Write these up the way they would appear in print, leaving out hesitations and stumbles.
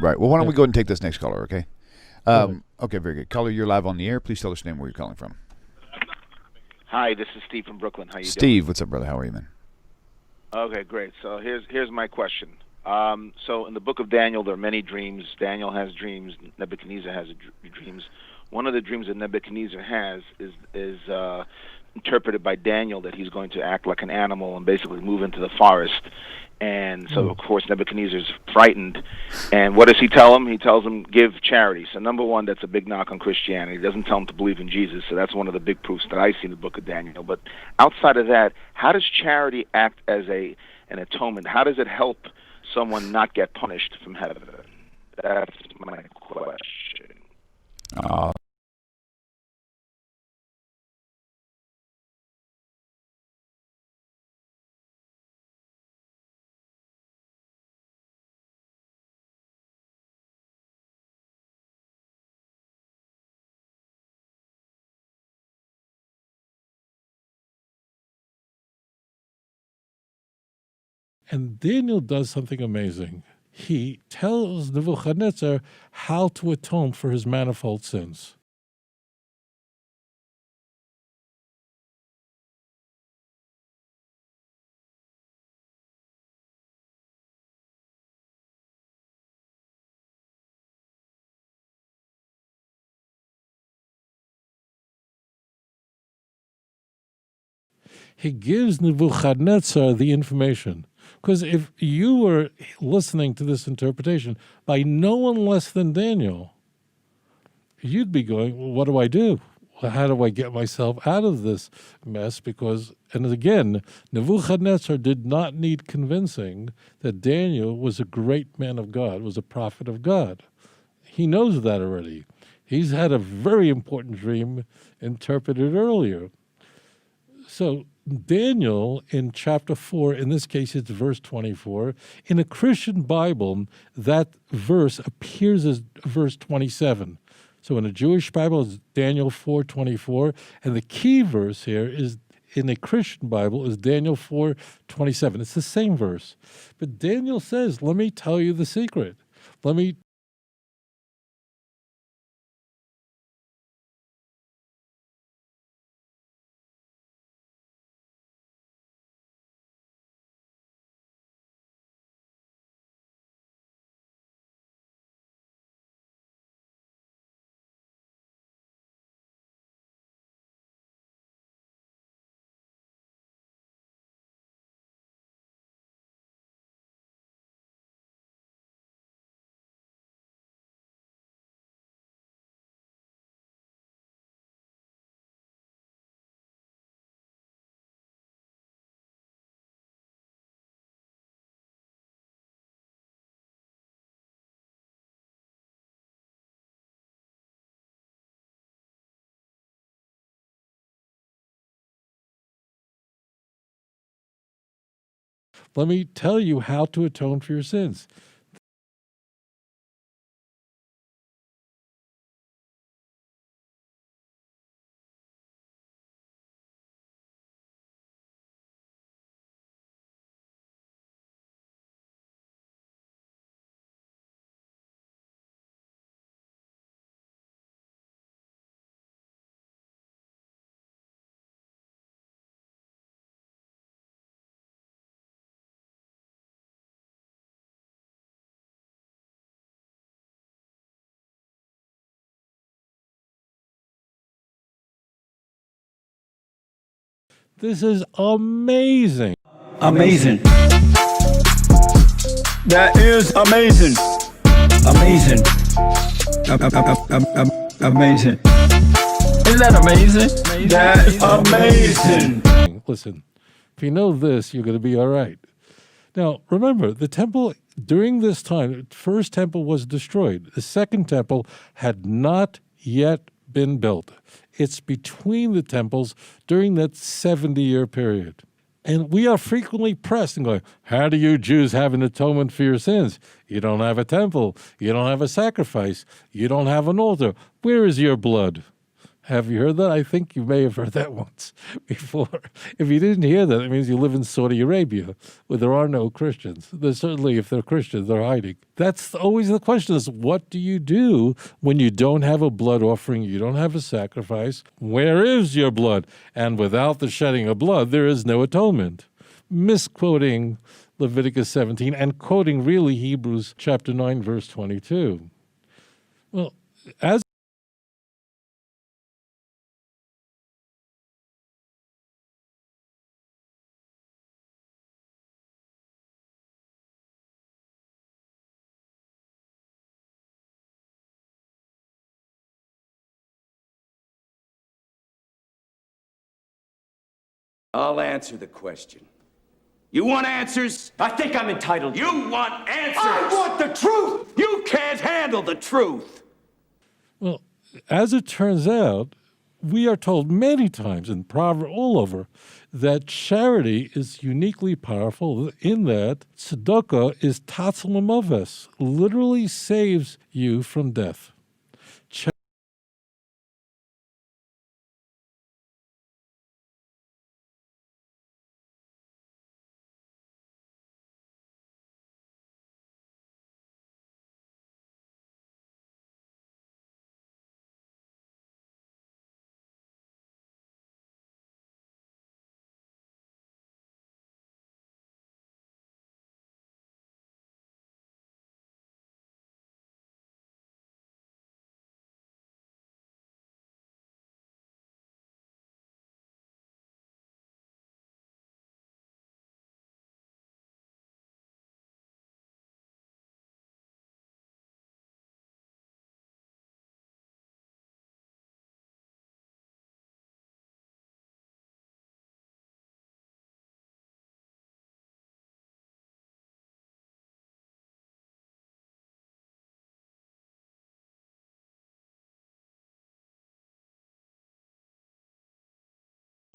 Right. Well, why don't we go ahead and take this next caller, okay? Okay, very good. Caller, you're live on the air. Please tell us your name, where you're calling from. Hi, this is Steve from Brooklyn. How you doing? Steve, what's up, brother? How are you, man? Okay, great. So here's my question. So in the book of Daniel, there are many dreams. Daniel has dreams. Nebuchadnezzar has dreams. One of the dreams that Nebuchadnezzar has is interpreted by Daniel that he's going to act like an animal and basically move into the forest. And so, of course, Nebuchadnezzar's frightened. And what does he tell him? He tells him, give charity. So, number one, that's a big knock on Christianity. He doesn't tell him to believe in Jesus. So that's one of the big proofs that I see in the book of Daniel. But outside of that, how does charity act as an atonement? How does it help someone not get punished from heaven? That's my question. And Daniel does something amazing. He tells Nebuchadnezzar how to atone for his manifold sins. He gives Nebuchadnezzar the information. Because if you were listening to this interpretation by no one less than Daniel, you'd be going, well, what do I do? Well, how do I get myself out of this mess? Because, and again, Nebuchadnezzar did not need convincing that Daniel was a great man of God, was a prophet of God. He knows that already. He's had a very important dream interpreted earlier. So Daniel in chapter 4, in this case it's verse 24, in a Christian Bible, that verse appears as verse 27. So in a Jewish Bible, it's Daniel 4:24, and the key verse here is in a Christian Bible is Daniel 4:27. It's the same verse. But Daniel says, let me tell you the secret. Let me tell you how to atone for your sins. This is amazing. Amazing. That is amazing. Amazing. Amazing. Isn't that amazing? That is amazing. Listen, if you know this, you're going to be all right. Now, remember, the temple, during this time, the first temple was destroyed. The second temple had not yet been built. It's between the temples during that 70-year period. And we are frequently pressed and going, how do you Jews have an atonement for your sins? You don't have a temple. You don't have a sacrifice. You don't have an altar. Where is your blood? Have you heard that? I think you may have heard that once before. If you didn't hear that, it means you live in Saudi Arabia, where there are no Christians. There's certainly, if they're Christians, they're hiding. That's always the question is, what do you do when you don't have a blood offering, you don't have a sacrifice? Where is your blood? And without the shedding of blood, there is no atonement. Misquoting Leviticus 17 and quoting really Hebrews chapter 9, verse 22. Well, as I'll answer the question. You want answers? I think I'm entitled. You want answers? I want the truth! You can't handle the truth! Well, as it turns out, we are told many times in Proverbs all over that charity is uniquely powerful in that tzedakah is tatzal mamoves, literally saves you from death.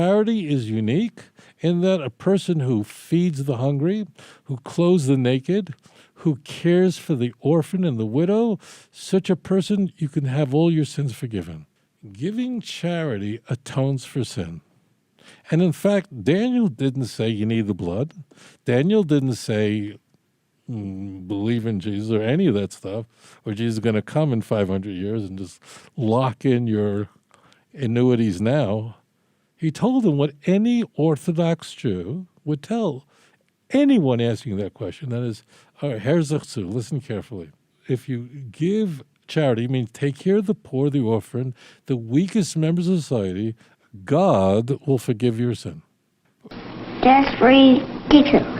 Charity is unique in that a person who feeds the hungry, who clothes the naked, who cares for the orphan and the widow, such a person, you can have all your sins forgiven. Giving charity atones for sin. And in fact, Daniel didn't say you need the blood. Daniel didn't say believe in Jesus or any of that stuff, or Jesus is going to come in 500 years and just lock in your annuities now. He told them what any Orthodox Jew would tell anyone asking that question. That is, all right, herzachzu, listen carefully. If you give charity, it means take care of the poor, the orphan, the weakest members of society, God will forgive your sin. That's ridiculous.